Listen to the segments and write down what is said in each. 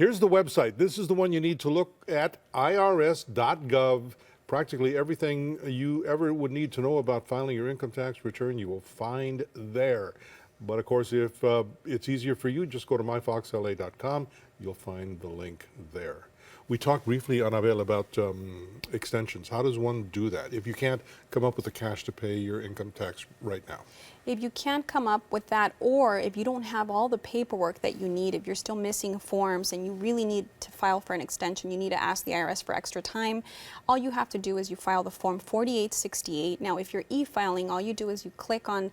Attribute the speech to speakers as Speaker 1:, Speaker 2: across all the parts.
Speaker 1: Here's the website. This is the one you need to look at, irs.gov. Practically everything you ever would need to know about filing your income tax return, you will find there. But of course, if it's easier for you, just go to myfoxla.com. You'll find the link there. We talked briefly, Annabelle, about extensions. How does one do that if you can't come up with the cash to pay your income tax right now?
Speaker 2: If you can't come up with that, or if you don't have all the paperwork that you need, if you're still missing forms and you really need to file for an extension, you need to ask the IRS for extra time, all you have to do is you file the form 4868. Now, if you're e-filing, all you do is you click on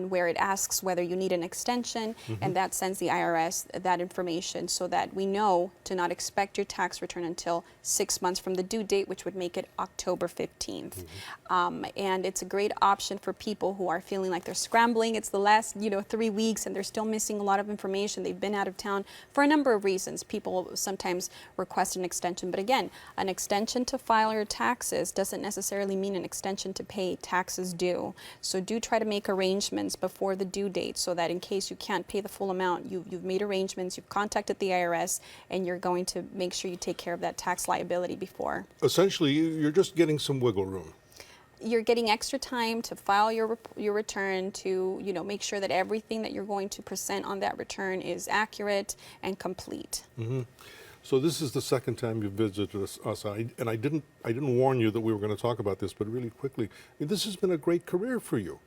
Speaker 2: where it asks whether you need an extension, and that sends the IRS that information so that we know to not expect your tax return until 6 months from the due date, which would make it October 15th. And it's a great option for people who are feeling like they're scrambling. It's the last 3 weeks and they're still missing a lot of information. They've been out of town for a number of reasons. People sometimes request an extension, but again, an extension to file your taxes doesn't necessarily mean an extension to pay taxes due. So do try to make arrangements before the due date so that in case you can't pay the full amount, you've made arrangements, you've contacted the IRS, and you're going to make sure you take care of that tax liability before.
Speaker 1: Essentially, you're just getting some wiggle room.
Speaker 2: You're getting extra time to file your return, to make sure that everything that you're going to present on that return is accurate and complete.
Speaker 1: So this is the second time you've visited us, and I didn't warn you that we were going to talk about this, but really quickly, this has been a great career for you.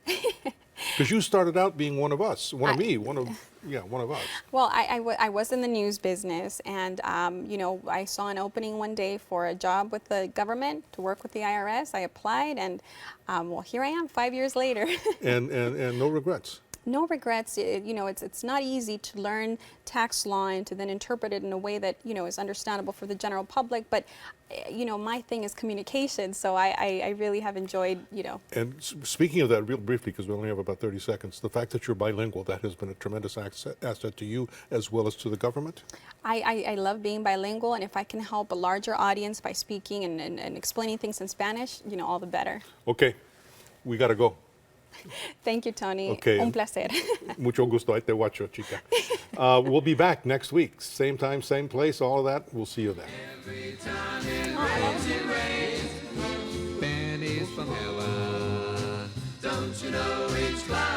Speaker 1: Because you started out being one of us, one of us.
Speaker 2: Well, I was in the news business, and I saw an opening one day for a job with the government to work with the IRS. I applied, and well, here I am 5 years later.
Speaker 1: and no regrets.
Speaker 2: No regrets. It's not easy to learn tax law and to then interpret it in a way that is understandable for the general public. But my thing is communication, so I really have enjoyed
Speaker 1: And speaking of that, real briefly, because we only have about 30 seconds, the fact that you're bilingual, that has been a tremendous asset to you as well as to the government.
Speaker 2: I love being bilingual, and if I can help a larger audience by speaking and explaining things in Spanish, all the better.
Speaker 1: Okay, we got to go.
Speaker 2: Thank you, Tony.
Speaker 1: Okay.
Speaker 2: Un placer.
Speaker 1: Mucho gusto. Ahí te guacho, chica. We'll be back next week. Same time, same place, all of that. We'll see you then.
Speaker 3: Every time it rains, pennies from heaven. Don't you know each cloud